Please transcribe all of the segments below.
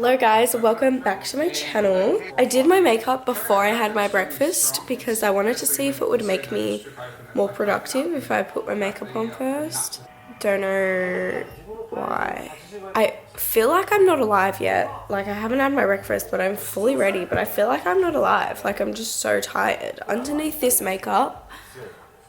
Hello guys, welcome back to my channel. I did my makeup before I had my breakfast because I wanted to see if it would make me more productive if I put my makeup on first. Don't know why. I feel like I'm not alive yet. Like I haven't had my breakfast but I'm fully ready, but I feel like I'm not alive. Like I'm just so tired. Underneath this makeup,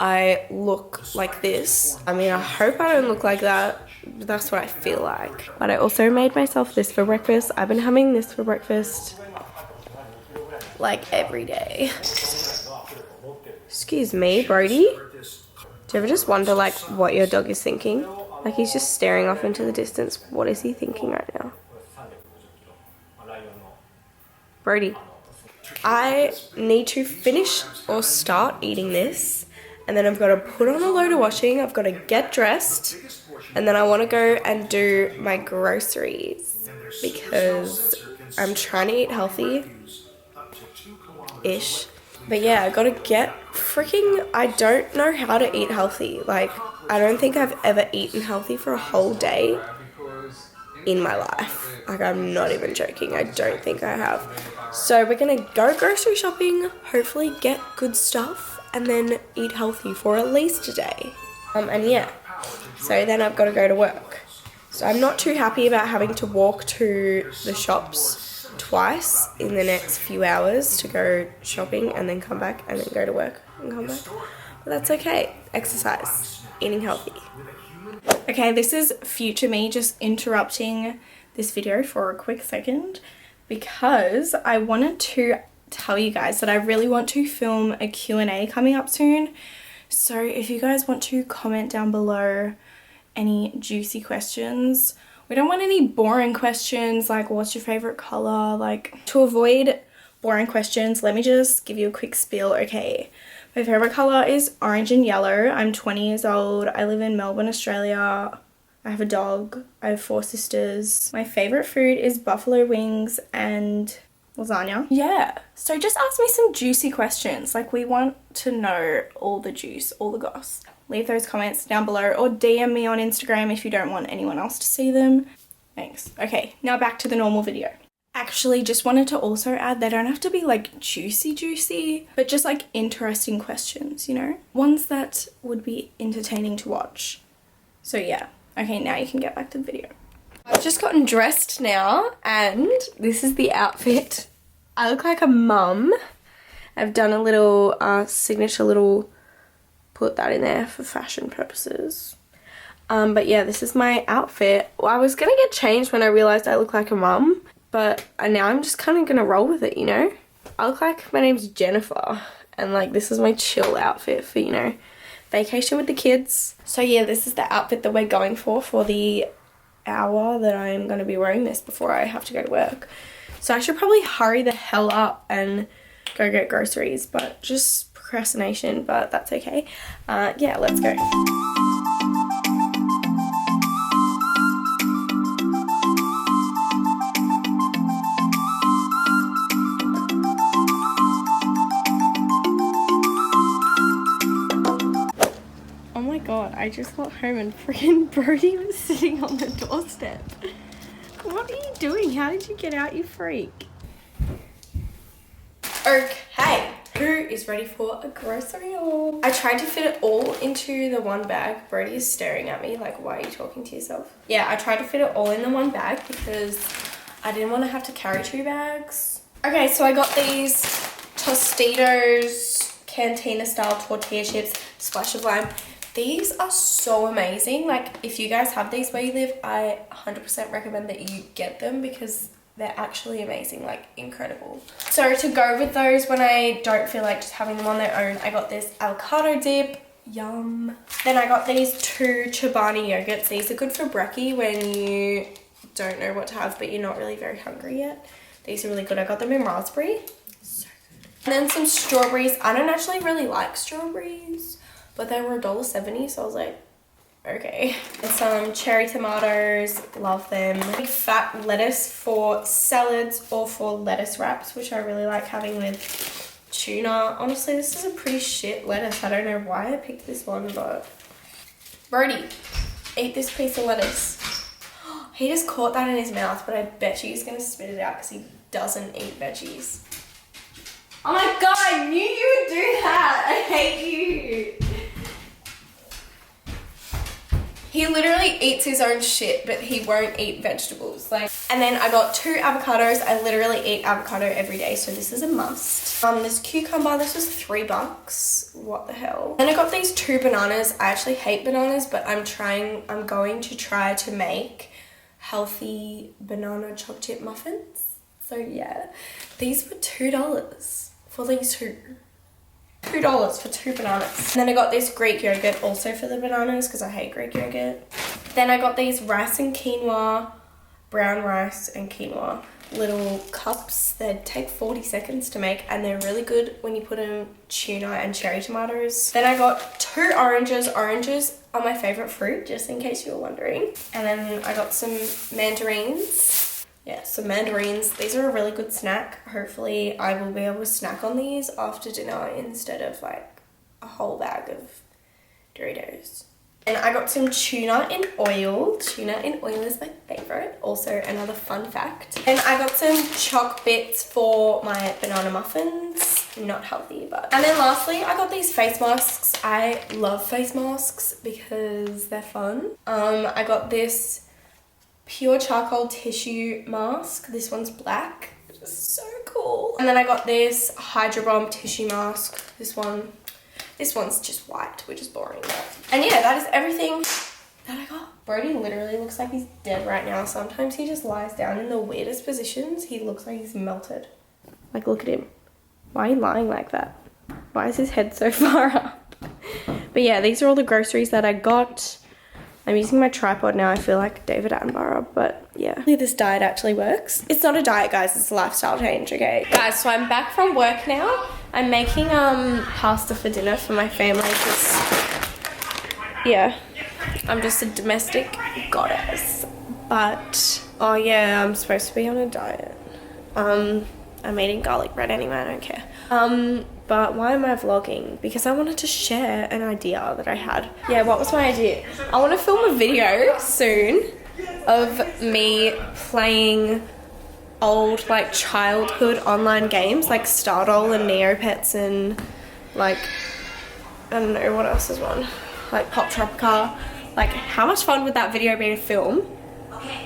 I look like this. I mean, I hope I don't look like that. That's what I feel like. But I also made myself this for breakfast. I've been having this for breakfast like every day. Excuse me, Brody. Do you ever just wonder like what your dog is thinking? Like he's just staring off into the distance. What is he thinking right now? Brody. I need to finish or start eating this. And then I've got to put on a load of washing. I've got to get dressed. And then I want to go and do my groceries because I'm trying to eat healthy-ish. But yeah, I got to get I don't know how to eat healthy. Like, I don't think I've ever eaten healthy for a whole day in my life. Like, I'm not even joking. I don't think I have. So we're going to go grocery shopping, hopefully get good stuff, and then eat healthy for at least a day. And yeah. So then I've got to go to work. So I'm not too happy about having to walk to the shops twice in the next few hours to go shopping and then come back and then go to work and come back. But that's okay. Exercise. Eating healthy. Okay, this is future me just interrupting this video for a quick second because I wanted to tell you guys that I really want to film a Q&A coming up soon. So if you guys want to comment down below any juicy questions. We don't want any boring questions like what's your favorite color? Like, to avoid boring questions, let me just give you a quick spiel. Okay, my favorite color is orange and yellow. I'm 20 years old. I live in Melbourne, Australia. I have a dog. I have 4 sisters. My favorite food is buffalo wings and lasagna. Yeah, so just ask me some juicy questions. Like, we want to know all the juice, all the goss. Leave those comments down below or DM me on Instagram if you don't want anyone else to see them. Thanks. Okay, now back to the normal video. Actually, just wanted to also add they don't have to be like juicy, but just like interesting questions, you know? Ones that would be entertaining to watch. So yeah, okay, now you can get back to the video. I've just gotten dressed now and this is the outfit. I look like a mum. I've done a little signature little, put that in there for fashion purposes. But yeah, this is my outfit. Well, I was gonna get changed when I realized I look like a mum, but now I'm just kind of gonna roll with it, you know? I look like my name's Jennifer and like this is my chill outfit for, you know, vacation with the kids. So yeah, this is the outfit that we're going for the hour that I'm going to be wearing this before I have to go to work. So I should probably hurry the hell up and go get groceries, but just procrastination, but that's okay. Yeah, let's go. Oh my god, I just got home and freaking Brody was sitting on the doorstep. What are you doing? How did you get out, you freak? Okay, who is ready for a grocery haul? I tried to fit it all into the one bag. Brody is staring at me like, why are you talking to yourself? Yeah, I tried to fit it all in the one bag because I didn't want to have to carry 2 bags. Okay, so I got these Tostitos Cantina style tortilla chips, splash of lime. These are so amazing. Like, if you guys have these where you live, I 100% recommend that you get them because they're actually amazing, like incredible. So to go with those when I don't feel like just having them on their own, I got this avocado dip. Yum. Then I got these 2 Chobani Yogurts. These are good for brekkie when you don't know what to have but you're not really very hungry yet. These are really good. I got them in raspberry. So good. And then some strawberries. I don't actually really like strawberries, but they were $1.70, so I was like, okay. And some cherry tomatoes, love them. Big fat lettuce for salads or for lettuce wraps, which I really like having with tuna. Honestly, this is a pretty shit lettuce. I don't know why I picked this one, but Brody, eat this piece of lettuce. He just caught that in his mouth, but I bet you he's going to spit it out because he doesn't eat veggies. Oh my god, I knew you would do that. I hate you. He literally eats his own shit, but he won't eat vegetables. Like, and then I got 2 avocados. I literally eat avocado every day, so this is a must. This cucumber, this was $3. What the hell? Then I got these 2 bananas. I actually hate bananas, but I'm going to try to make healthy banana chocolate chip muffins. So yeah, these were $2 for these 2. $2 for 2 bananas. And then I got this Greek yogurt also for the bananas because I hate Greek yogurt. Then I got these rice and quinoa, brown rice and quinoa little cups. They take 40 seconds to make and they're really good when you put in tuna and cherry tomatoes. Then I got 2 oranges. Oranges are my favorite fruit, just in case you were wondering. And then I got some mandarins. Yeah, some mandarins. These are a really good snack. Hopefully I will be able to snack on these after dinner instead of like a whole bag of Doritos. And I got some tuna in oil. Tuna in oil is my favorite. Also another fun fact. And I got some choc bits for my banana muffins. Not healthy, but. And then lastly, I got these face masks. I love face masks because they're fun. I got this pure charcoal tissue mask. This one's black, which is so cool. And then I got this Hydro Bomb tissue mask. This one's just white, which is boring. And yeah, that is everything that I got. Brody literally looks like he's dead right now. Sometimes he just lies down in the weirdest positions. He looks like he's melted. Like, look at him. Why are you lying like that? Why is his head so far up? But yeah, these are all the groceries that I got. I'm using my tripod now. I feel like David Attenborough, but yeah. This diet actually works. It's not a diet, guys. It's a lifestyle change, okay? Guys, so I'm back from work now. I'm making pasta for dinner for my family because, yeah, I'm just a domestic goddess. But, oh yeah, I'm supposed to be on a diet. I'm eating garlic bread anyway, I don't care. But why am I vlogging? Because I wanted to share an idea that I had. Yeah, what was my idea? I want to film a video soon of me playing old, like, childhood online games, like Stardoll and Neopets and, like, I don't know, what else is one? Like Pop Tropica. Like, how much fun would that video be to film?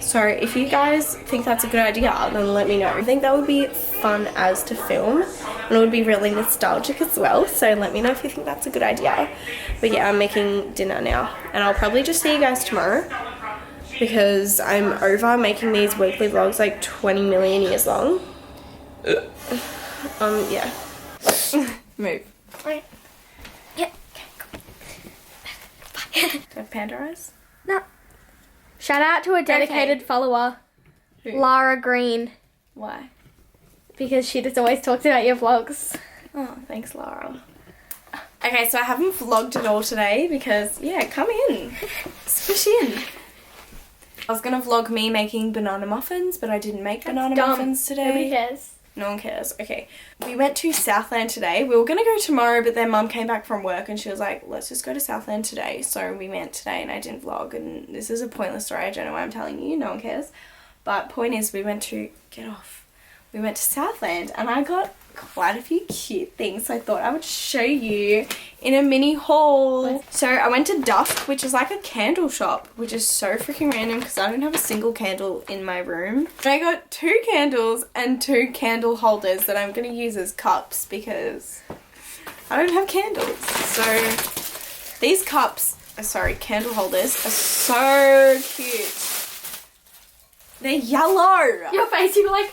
So if you guys think that's a good idea, then let me know. I think that would be fun as to film and it would be really nostalgic as well, so let me know if you think that's a good idea. But yeah, I'm making dinner now and I'll probably just see you guys tomorrow because I'm over making these weekly vlogs like 20 million years long. Yeah. Move. Right. Yeah. Do I have panda eyes? No. Shout out to a dedicated follower, Who? Lara Green, Why? because she just always talks about your vlogs. Oh, thanks, Laura. Okay, so I haven't vlogged at all today because, yeah, come in. Squish in. I was going to vlog me making banana muffins, but I didn't make banana muffins today. Nobody cares. No one cares. Okay. We went to Southland today. We were going to go tomorrow, but then Mum came back from work and she was like, let's just go to Southland today. So we went today and I didn't vlog. And this is a pointless story. I don't know why I'm telling you. No one cares. But point is, we went to Southland and I got quite a few cute things. So I thought I would show you in a mini haul. So I went to Dusk, which is like a candle shop, which is so freaking random because I don't have a single candle in my room. And I got 2 candles and 2 candle holders that I'm going to use as cups because I don't have candles. So these candle holders are so cute. They're yellow. Your face, you were like...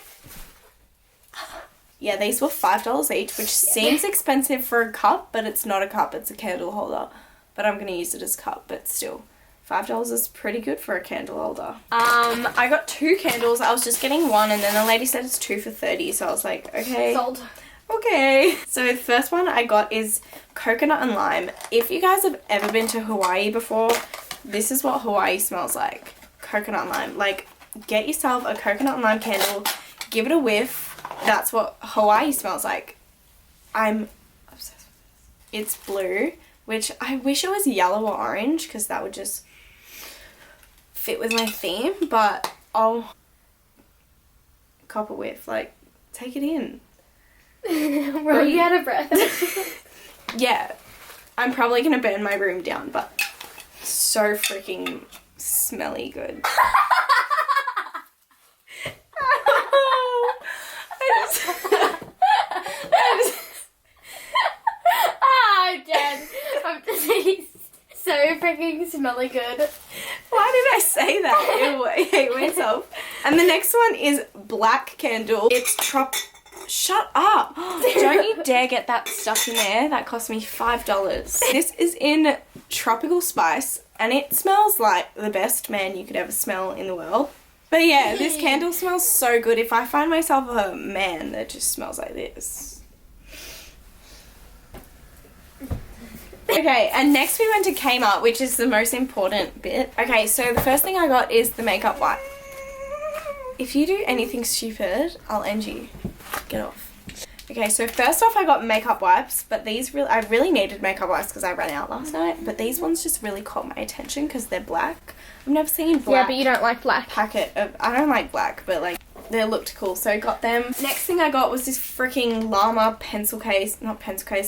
Yeah, these were $5 each, which seems expensive for a cup, but it's not a cup, it's a candle holder. But I'm going to use it as a cup, but still. $5 is pretty good for a candle holder. I got 2 candles. I was just getting one, and then the lady said it's 2 for $30, so I was like, okay. Sold. Okay. So the first one I got is coconut and lime. If you guys have ever been to Hawaii before, this is what Hawaii smells like. Coconut and lime. Like, get yourself a coconut and lime candle, give it a whiff. That's what Hawaii smells like. I'm obsessed with this. It's blue, which I wish it was yellow or orange because that would just fit with my theme, but Oh, copper whiff, like, take it in. Bro, you out of breath. Yeah, I'm probably gonna burn my room down, but so freaking smelly good. I'm dead. I'm just so freaking smelly good. Why did I say that? Ew, I hate myself. And the next one is black candle. It's Shut up. Don't you dare get that stuff in there. That cost me $5. This is in tropical spice and it smells like the best man you could ever smell in the world. But yeah, this candle smells so good. If I find myself a man that just smells like this. Okay, and next we went to Kmart, which is the most important bit. Okay, so the first thing I got is the makeup wipe. If you do anything stupid, I'll end you. Get off. Okay, so first off I got makeup wipes, but I really needed makeup wipes because I ran out last night, but these ones just really caught my attention because they're black. I've never seen black. Yeah, but you don't like black. I don't like black, but like they looked cool, so I got them. Next thing I got was this freaking Llama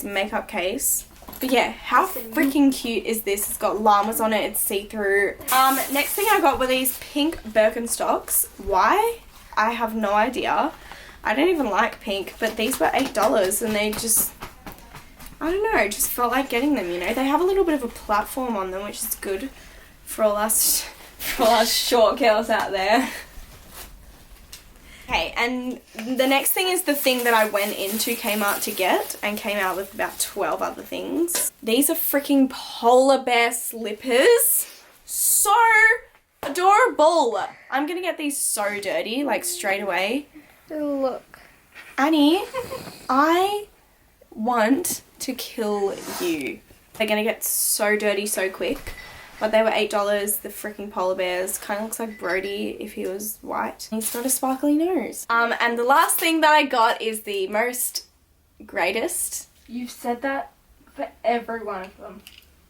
makeup case. But yeah, how freaking cute is this? It's got llamas on it, it's see-through. Next thing I got were these pink Birkenstocks. Why? I have no idea. I don't even like pink, but these were $8 and they just, I don't know, just felt like getting them, you know. They have a little bit of a platform on them, which is good for all us short girls out there. Okay, and the next thing is the thing that I went into Kmart to get and came out with about 12 other things. These are freaking polar bear slippers. So adorable. I'm gonna get these so dirty, like straight away. Look. Annie, I want to kill you. They're gonna get so dirty so quick. But they were $8, the freaking polar bears. Kind of looks like Brody if he was white. He's got a sparkly nose. And the last thing that I got is the greatest. You've said that for every one of them.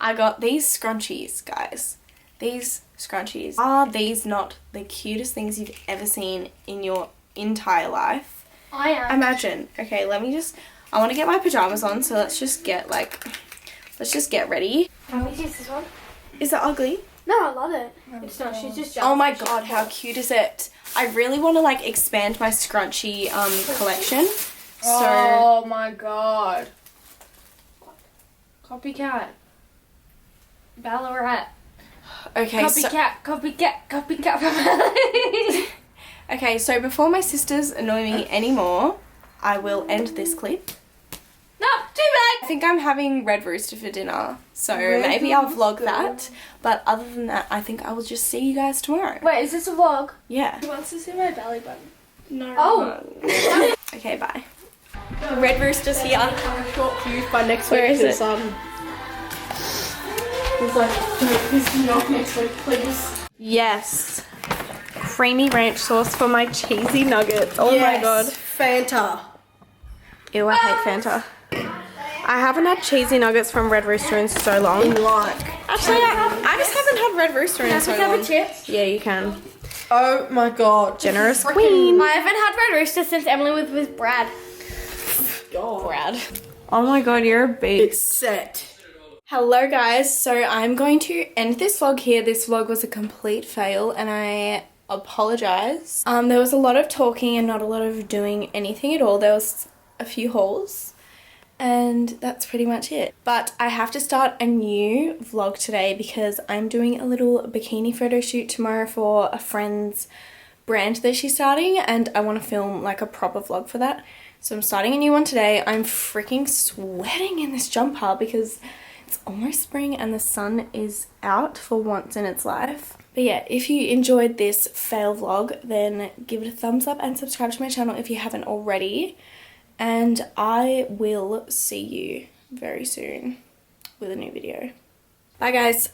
I got these scrunchies, guys. These scrunchies. Are these not the cutest things you've ever seen in your entire life? I am. Imagine. Okay, I want to get my pajamas on, so let's just get ready. Can we use this one? Is it ugly? No, I love it. It's not. She's just Oh my god, how cute is it? I really want to like expand my scrunchie collection. Oh my god. Copycat. Ballarat. Okay, Copycat. Okay, so before my sisters annoy me anymore, I will end this clip. No, too bad. I think I'm having Red Rooster for dinner, so maybe I'll vlog that. But other than that, I think I will just see you guys tomorrow. Wait, is this a vlog? Yeah. Who wants to see my belly button? No. Oh. Okay, bye. Red Rooster's here. Short fuse by next Where week. is it? He's like, no, piss me off next week, please. Yes. Creamy ranch sauce for my cheesy nuggets. Oh my god. Fanta. Ew, I hate Fanta. I haven't had cheesy nuggets from Red Rooster in so long. Actually, I just haven't had Red Rooster in so long. Chips? Yeah, you can. Oh my god. Generous queen. I haven't had Red Rooster since Emily was with Brad. God. Brad. Oh my god, you're a beast. It's set. Hello guys, so I'm going to end this vlog here. This vlog was a complete fail and I apologise. There was a lot of talking and not a lot of doing anything at all. There was a few hauls and that's pretty much it. But I have to start a new vlog today because I'm doing a little bikini photo shoot tomorrow for a friend's brand that she's starting and I want to film like a proper vlog for that. So I'm starting a new one today. I'm freaking sweating in this jumper because it's almost spring and the sun is out for once in its life. But yeah, if you enjoyed this fail vlog, then give it a thumbs up and subscribe to my channel if you haven't already. And I will see you very soon with a new video. Bye guys.